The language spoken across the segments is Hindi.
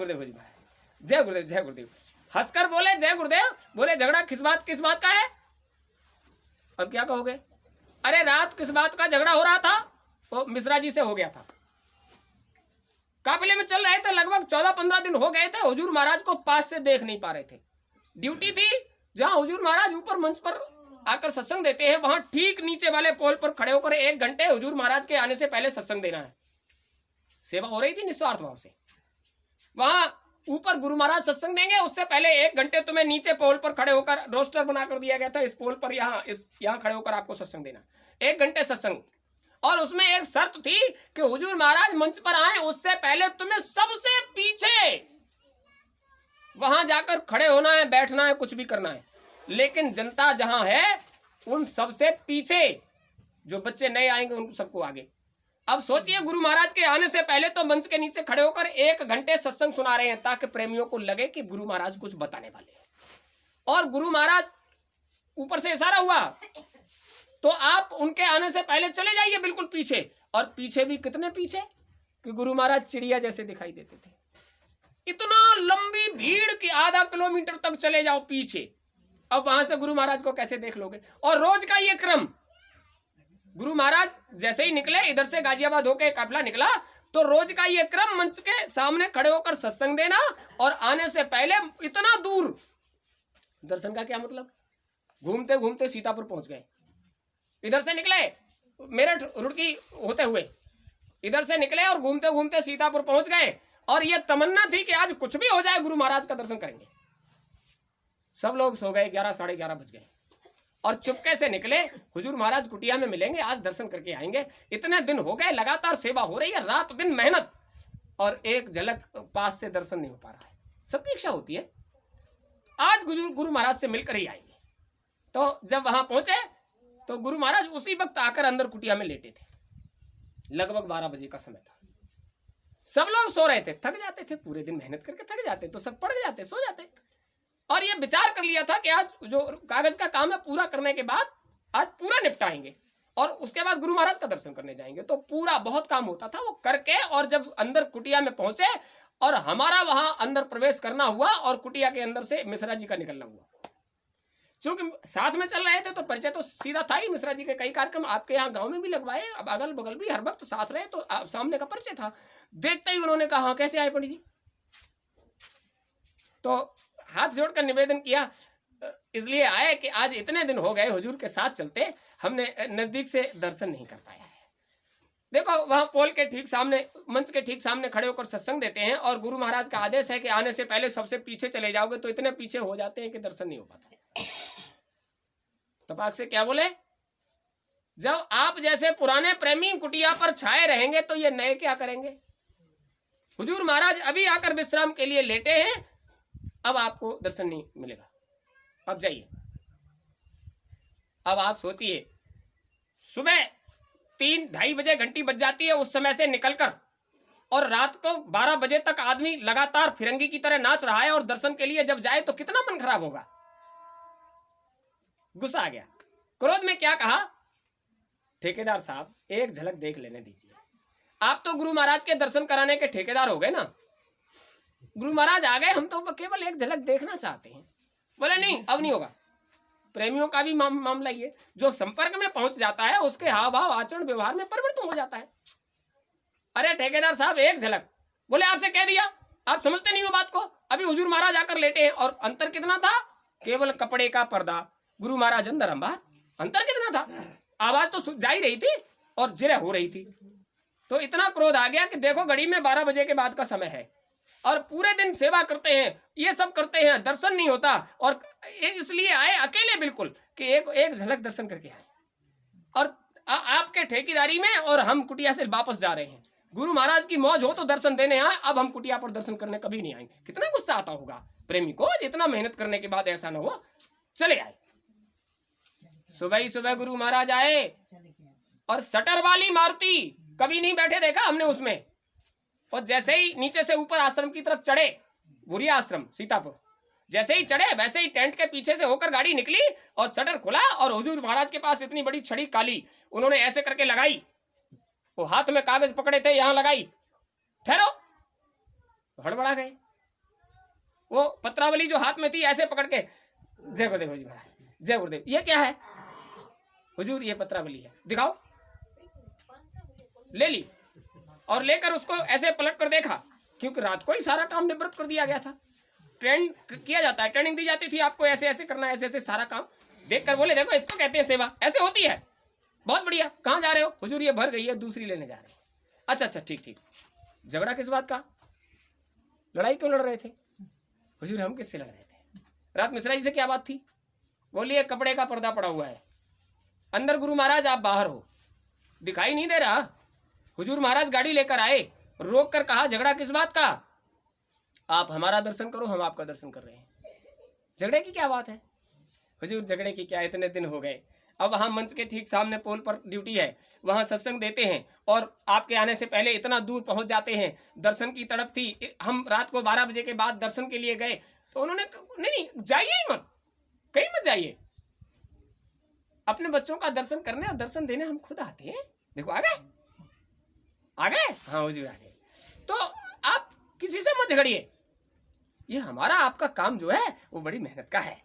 गुरुदेव हो जी महाराज, जय गुरुदेव जय गुरुदेव। हंसकर बोले जय गुरुदेव। बोले झगड़ा किस बात का है? अब क्या कहोगे? अरे रात किस बात का झगड़ा हो रहा था? वो मिश्रा जी से हो गया था। काफिले में चल रहे थे, लगभग 14-15 दिन हो गए थे, हुजूर महाराज को पास से देख नहीं पा रहे थे। ड्यूटी थी जहां हुजूर महाराज ऊपर मंच पर आकर सत्संग देते हैं, वहां ठीक नीचे वाले पोल पर खड़े होकर 1 घंटे हुजूर महाराज के आने से पहले सत्संग देना है। सेवा हो रही थी निस्वार्थ भाव से। वहां ऊपर गुरु महाराज सत्संग देंगे, उससे पहले 1 घंटे तुम्हें नीचे पोल पर खड़े होकर रोस्टर बनाकर दिया गया था, इस पोल पर यहाँ खड़े होकर आपको सत्संग देना, 1 घंटे सत्संग। और उसमें एक शर्त थी कि हुजूर महाराज मंच पर आए उससे पहले तुम्हें सबसे पीछे वहां जाकर खड़े होना है, बैठना है, कुछ भी करना है। लेकिन जनता जहां है उन सबसे पीछे, जो बच्चे नए आएंगे उन सबको आगे। अब सोचिए, गुरु महाराज के आने से पहले तो मंच के नीचे खड़े होकर 1 घंटे सत्संग सुना रहे हैं, ताकि प्रेमियों को लगे कि गुरु महाराज कुछ बताने वाले हैं। और गुरु महाराज ऊपर से इशारा हुआ तो आप उनके आने से पहले चले जाइए बिल्कुल पीछे। और पीछे भी कितने पीछे कि गुरु महाराज चिड़िया जैसे दिखाई देते थे। इतना लंबी भीड़ की आधा किलोमीटर तक चले जाओ पीछे, अब वहां से गुरु महाराज को कैसे देख लोगे? और रोज का ये क्रम, गुरु महाराज जैसे ही निकले, इधर से गाजियाबाद होके काफिला निकला, तो रोज का ये क्रम मंच के सामने खड़े होकर सत्संग देना और आने से पहले इतना दूर। दर्शन का क्या मतलब? घूमते घूमते सीतापुर पहुंच गए, इधर से निकले मेरठ रुड़की होते हुए, इधर से निकले और घूमते घूमते सीतापुर पहुंच गए। और ये तमन्ना थी कि आज कुछ भी हो जाए गुरु महाराज का दर्शन करेंगे। सब लोग सो गए, 11 साढ़े 11 बज गए और चुपके से निकले, हुजूर महाराज कुटिया में मिलेंगे, आज दर्शन करके आएंगे। इतने दिन हो गए, लगातार सेवा हो रही है, रात दिन मेहनत, और एक झलक पास से दर्शन नहीं हो पा रहा है। सबकी इच्छा होती है आज गुरु महाराज से मिलकर ही आएंगे। तो जब वहां पहुंचे तो गुरु महाराज उसी वक्त आकर अंदर कुटिया में लेटे थे। लगभग 12 बजे का समय था। सब लोग सो रहे थे, थक जाते थे, पूरे दिन मेहनत करके थक जाते, तो सब पड़ जाते, सो जाते। और ये विचार कर लिया था कि आज जो कागज का काम है पूरा करने के बाद आज पूरा निपटाएंगे और उसके बाद गुरु महाराज का दर्शन करने जाएंगे। तो पूरा बहुत काम होता था वो करके, और जब अंदर कुटिया में पहुंचे और हमारा वहां अंदर प्रवेश करना हुआ और कुटिया के अंदर से मिश्रा जी का निकलना हुआ। चूंकि साथ में चल रहे थे तो परिचय तो सीधा था ही। मिश्रा जी के कई कार्यक्रम आपके यहाँ गांव में भी लगवाए, अब अगल बगल भी हर वक्त साथ रहे, तो सामने का परिचय था। देखते ही उन्होंने कहा, हाँ कैसे आए पंडित जी? तो हाथ जोड़कर निवेदन किया, इसलिए आए कि आज इतने दिन हो गए हुजूर के साथ चलते, हमने नजदीक से दर्शन नहीं कर पाया है। देखो वहां पोल के ठीक सामने, मंच के ठीक सामने खड़े होकर सत्संग देते हैं और गुरु महाराज का आदेश है कि आने से पहले सबसे पीछे चले जाओगे, तो इतने पीछे हो जाते हैं कि दर्शन नहीं हो पाता। तपाक से क्या बोले, जब आप जैसे पुराने प्रेमी कुटिया पर छाए रहेंगे तो ये नए क्या करेंगे? हुजूर महाराज अभी आकर विश्राम के लिए लेटे हैं, अब आपको दर्शन नहीं मिलेगा, अब जाइए। अब आप सोचिए, सुबह 3-2:30 बजे घंटी बज जाती है, उस समय से निकलकर और रात को 12 बजे तक आदमी लगातार फिरंगी की तरह नाच रहा है, और दर्शन के लिए जब जाए तो कितना मन खराब होगा। गुस्सा आ गया, क्रोध में क्या कहा, ठेकेदार साहब एक झलक देख लेने दीजिए। आप तो गुरु महाराज के दर्शन कराने के ठेकेदार हो गए ना, गुरु महाराज आ गए, हम तो केवल एक झलक देखना चाहते हैं। बोले नहीं, अब नहीं होगा। प्रेमियों का भी मामला ये, जो संपर्क में पहुंच जाता है उसके हाव भाव आचरण व्यवहार में परिवर्तन हो जाता है। अरे ठेकेदार साहब एक झलक। बोले आपसे कह दिया, आप समझते नहीं हो बात को। अभी हुजूर महाराज आकर लेटे हैं और अंतर कितना था, केवल कपड़े का पर्दा, गुरु महाराज अंदर हम बाहर, अंतर कितना था। आवाज तो जा ही रही थी और जिरह हो रही थी। तो इतना क्रोध आ गया कि देखो घड़ी में 12 बजे के बाद का समय है और पूरे दिन सेवा करते हैं, ये सब करते हैं, दर्शन नहीं होता, और इसलिए आए अकेले बिल्कुल कि एक झलक दर्शन करके आए। और आपके ठेकेदारी में और हम कुटिया से वापस जा रहे हैं। गुरु महाराज की मौज हो तो दर्शन देने आए, अब हम कुटिया पर दर्शन करने कभी नहीं आएंगे। कितना गुस्सा आता होगा प्रेमी को, इतना मेहनत करने के बाद ऐसा ना हो। चले आए, सुबह ही सुबह गुरु महाराज आए और शटर वाली मारुति कभी नहीं बैठे देखा हमने उसमें। और जैसे ही नीचे से ऊपर आश्रम की तरफ चढ़े, बुरिया आश्रम सीतापुर, जैसे ही चढ़े वैसे ही टेंट के पीछे से होकर गाड़ी निकली और शटर खुला और हुजूर महाराज के पास इतनी बड़ी छड़ी काली, उन्होंने ऐसे करके लगाई, वो हाथ में कागज पकड़े थे, यहां लगाई, ठहरो, हड़बड़ा गए। वो पत्रावली जो हाथ में थी ऐसे पकड़ के, जय गुरुदेव जी महाराज, जय गुरुदेव। ये क्या है हुजूर? ये पत्रावली है। दिखाओ। ले ली और लेकर उसको ऐसे पलट कर देखा, क्योंकि रात को ही सारा काम निवृत्त कर दिया गया था। ट्रेंड किया जाता है, ट्रेनिंग दी जाती थी आपको, ऐसे ऐसे करना है, ऐसे ऐसे सारा काम। देखकर बोले देखो इसको कहते हैं सेवा, ऐसे होती है। बहुत बढ़िया। कहाँ जा रहे हो? हुजूर ये भर गई है, दूसरी लेने जा रहे हो। अच्छा अच्छा, ठीक ठीक। झगड़ा किस बात का? लड़ाई क्यों लड़ रहे थे? हुजूर हम किससे लड़ रहे थे? रात मिश्रा जी से क्या बात थी? बोलिए कपड़े का पर्दा पड़ा हुआ है, अंदर गुरु महाराज, आप बाहर हो, दिखाई नहीं दे रहा। हुजूर महाराज गाड़ी लेकर आए, रोक कर कहा झगड़ा किस बात का? आप हमारा दर्शन करो, हम आपका दर्शन कर रहे हैं। झगड़े की क्या बात है? हुजूर झगड़े की क्या, इतने दिन हो गए। अब वहाँ मंच के ठीक सामने पोल पर ड्यूटी है, वहाँ सत्संग देते हैं और आपके आने से पहले इतना दूर पहुँच जाते हैं। दर्शन की तड़प थी, हम रात को 12 बजे के बाद दर्शन के लिए गए तो उन्होंने नहीं जाइए ही मत, कहीं मत जाइए, अपने बच्चों का दर्शन करने और दर्शन देने हम खुद आते हैं। देखो आ गए, आ गए। हाँ हुजूर आ गए। तो आप किसी से मत झगड़िए, ये हमारा आपका काम जो है वो बड़ी मेहनत का है,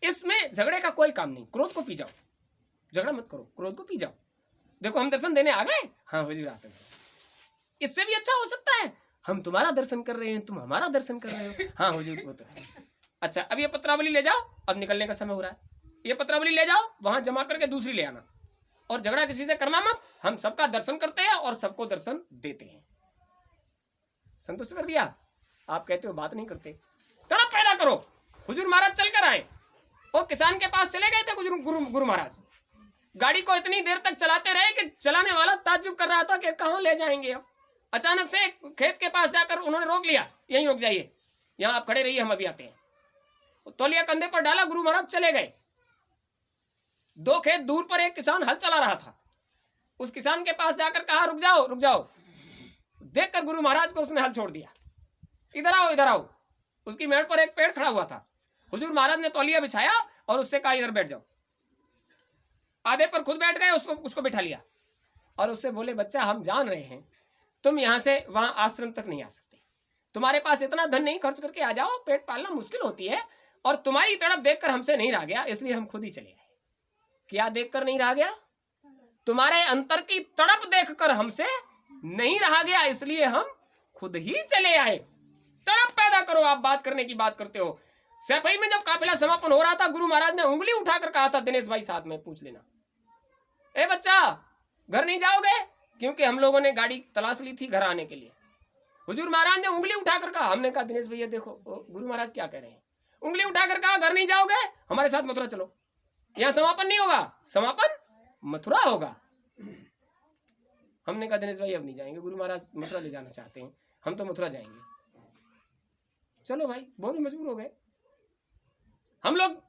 इसमें झगड़े का कोई काम नहीं। क्रोध को पी जाओ, झगड़ा मत करो, क्रोध को पी जाओ। देखो हम दर्शन देने आ गए, हाँ हुजूर आते हैं। इससे भी अच्छा हो सकता है, हम तुम्हारा दर्शन कर रहे हैं, तुम हमारा दर्शन कर रहे हो। हाँ हुजूर वो तो है। अच्छा अब ये पत्रावली ले जाओ, अब निकलने का समय हो रहा है। ये पत्रावली ले जाओ, वहां जमा करके दूसरी ले आना, और झगड़ा किसी से करना मत। हम सबका दर्शन करते हैं और सबको दर्शन देते हैं। संतुष्ट कर दिया? आप कहते हो बात नहीं करते। तड़प पैदा करो। हुजूर महाराज चल कर आए, वो किसान के पास चले गए थे गुरु महाराज। गाड़ी को इतनी देर तक चलाते रहे कि चलाने वाला ताज्जुब कर रहा था कि कहाँ ले जाएंगे अब। अचानक से खेत के पास जाकर उन्होंने रोक लिया, यहीं रुक जाइए, यहाँ आप खड़े रहिए, हम अभी आते हैं। तौलिया कंधे पर डाला, गुरु महाराज चले गए। 2 खेत दूर पर एक किसान हल चला रहा था, उस किसान के पास जाकर कहा रुक जाओ रुक जाओ। देखकर गुरु महाराज को उसने हल छोड़ दिया, इधर आओ इधर आओ। उसकी मेड़ पर एक पेड़ खड़ा हुआ था, हुजूर महाराज ने तौलिया बिछाया और उससे कहा इधर बैठ जाओ। आधे पर खुद बैठ गए, उसको बिठा लिया और उससे बोले बच्चा हम जान रहे हैं तुम यहां से वहां आश्रम तक नहीं आ सकते, तुम्हारे पास इतना धन नहीं, खर्च करके आ जाओ, पेट पालना मुश्किल होती है, और तुम्हारी तड़प देखकर हमसे नहीं रहा गया, इसलिए हम खुद ही चले आए। क्या देखकर नहीं रहा गया? तुम्हारे अंतर की तड़प देखकर हमसे नहीं रहा गया, इसलिए हम खुद ही चले आए। तड़प पैदा करो। आप बात करने की बात करते हो। सैफई में जब काफिला समापन हो रहा था, गुरु महाराज ने उंगली उठाकर कहा था दिनेश भाई साथ में पूछ लेना, ए बच्चा घर नहीं जाओगे? क्योंकि हम लोगों ने गाड़ी तलाश ली थी घर आने के लिए। हुजूर महाराज ने उंगली उठाकर कहा, हमने कहा दिनेश भैया देखो गुरु महाराज क्या कह रहे हैं। उंगली उठाकर कहा घर नहीं जाओगे, हमारे साथ मथुरा चलो, यहाँ समापन नहीं होगा, समापन मथुरा होगा। हमने कहा दिनेश भाई अब नहीं जाएंगे, गुरु महाराज मथुरा ले जाना चाहते हैं, हम तो मथुरा जाएंगे। चलो भाई, वो भी मजबूर हो गए। हम लोग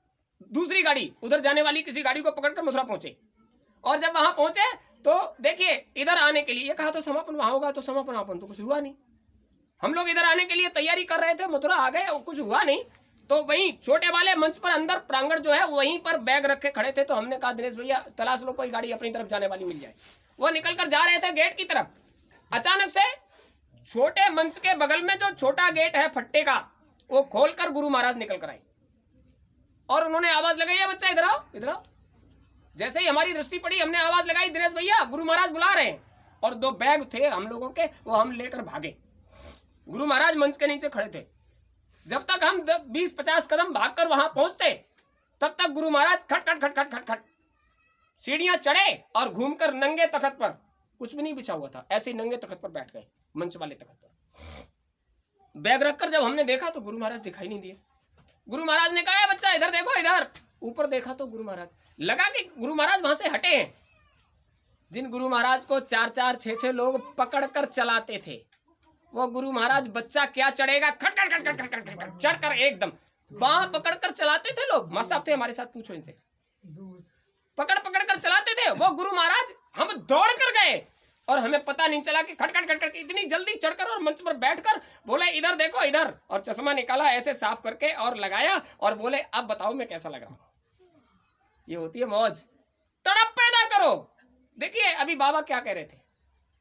दूसरी गाड़ी, उधर जाने वाली किसी गाड़ी को पकड़कर मथुरा पहुंचे, और जब वहां पहुंचे तो देखिए इधर आने के लिए कहा तो समापन वहां होगा, तो समापन तो कुछ हुआ नहीं। हम लोग इधर आने के लिए तैयारी कर रहे थे, मथुरा आ गए और कुछ हुआ नहीं। तो वहीं छोटे वाले मंच पर अंदर प्रांगण जो है वहीं पर बैग रखे खड़े थे, तो हमने कहा दिनेश भैया तलाश लो कोई गाड़ी अपनी तरफ जाने वाली मिल जाए। वो निकल कर जा रहे थे गेट की तरफ, अचानक से छोटे मंच के बगल में जो छोटा गेट है फट्टे का, वो खोलकर गुरु महाराज निकल कर आए और उन्होंने आवाज लगाई, बच्चा इधर आओ इधर आओ। जैसे ही हमारी दृष्टि पड़ी, हमने आवाज लगाई दिनेश भैया गुरु महाराज बुला रहे हैं, और 2 बैग थे हम लोगों के, वो हम लेकर भागे। गुरु महाराज मंच के नीचे खड़े थे। जब तक हम 20-50 कदम भागकर वहां पहुंचते, तब तक गुरु महाराज खट खट खट खट खट खट सीढ़ियां चढ़े और घूमकर नंगे तख्त पर, कुछ भी नहीं बिछा हुआ था, ऐसे नंगे तख्त पर बैठ गए, मंच वाले तख्त पर। बैग रखकर जब हमने देखा तो गुरु महाराज दिखाई नहीं दिए। गुरु महाराज ने कहा बच्चा इधर देखो इधर। ऊपर देखा तो गुरु महाराज, लगा कि गुरु महाराज वहां से हटे हैं। जिन गुरु महाराज को 4-4, 6-6 लोग पकड़कर चलाते थे, वो गुरु महाराज बच्चा क्या चढ़ेगा, खट खट खट खट खट खट चढ़कर एकदम बांह पकड़कर चलाते थे लोग। मां साहब थे हमारे साथ, पूछो इनसे, पकड़ पकड़ कर चलाते थे वो गुरु महाराज। हम दौड़ कर गए और हमें पता नहीं चला कि खट खट खट खट इतनी जल्दी चढ़कर और मंच पर बैठकर बोले इधर देखो इधर, और चश्मा निकाला ऐसे साफ करके और लगाया और बोले अब बताओ मैं कैसा लग रहा हूं। ये होती है मौज। तड़प पैदा करो। देखिए अभी बाबा क्या कह रहे थे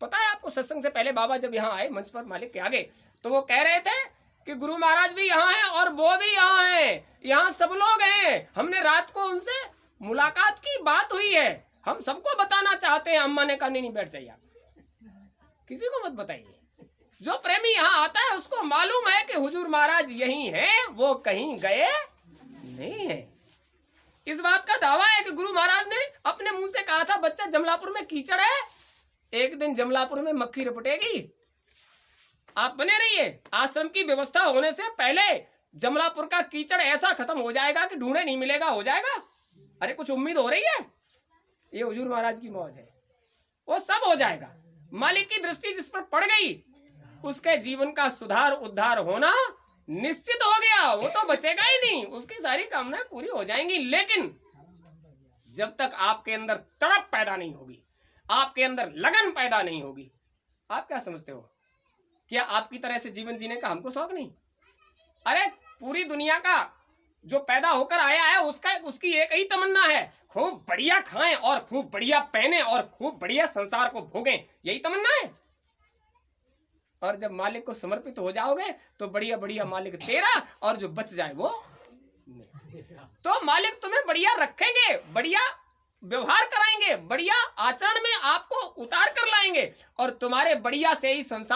पता है आपको? सत्संग से पहले बाबा जब यहाँ आए मंच पर मालिक के आगे, तो वो कह रहे थे कि गुरु महाराज भी यहाँ हैं और वो भी यहाँ हैं, यहाँ सब लोग हैं। हमने रात को उनसे मुलाकात की, बात हुई है, हम सबको बताना चाहते हैं। अम्मा ने कहा नहीं बैठ जाइए, किसी को मत बताइए। जो प्रेमी यहाँ आता है उसको मालूम है कि हुजूर महाराज यही हैं, वो कहीं गए नहीं है। इस बात का दावा है कि गुरु महाराज ने अपने मुंह से कहा था, बच्चा जमलापुर में कीचड़ है, एक दिन जमलापुर में मक्खी रपटेगी, आप बने रहिए। आश्रम की व्यवस्था होने से पहले जमलापुर का कीचड़ ऐसा खत्म हो जाएगा कि ढूंढे नहीं मिलेगा, हो जाएगा। अरे कुछ उम्मीद हो रही है? ये हुजूर महाराज की मौज है, वो सब हो जाएगा। मालिक की दृष्टि जिस पर पड़ गई उसके जीवन का सुधार उद्धार होना निश्चित हो गया, वो तो बचेगा ही नहीं, उसकी सारी कामनाएं पूरी हो जाएंगी। लेकिन जब तक आपके अंदर तड़प पैदा नहीं होगी, आपके अंदर लगन पैदा नहीं होगी, आप क्या समझते हो, क्या आपकी तरह से जीवन जीने का हमको शौक नहीं? अरे पूरी दुनिया का जो पैदा होकर आया है उसकी एक ही तमन्ना है, खूब बढ़िया खाएं और खूब बढ़िया पहने और खूब बढ़िया संसार को भोगें, यही तमन्ना है। और जब मालिक को समर्पित हो जाओगे तो बढ़िया बढ़िया मालिक तेरा, और जो बच जाए वो नहीं। तो मालिक तुम्हें बढ़िया रखेंगे, बढ़िया व्यवहार कराएंगे, बढ़िया आचरण में आपको उतार कर लाएंगे, और तुम्हारे बढ़िया से ही संसार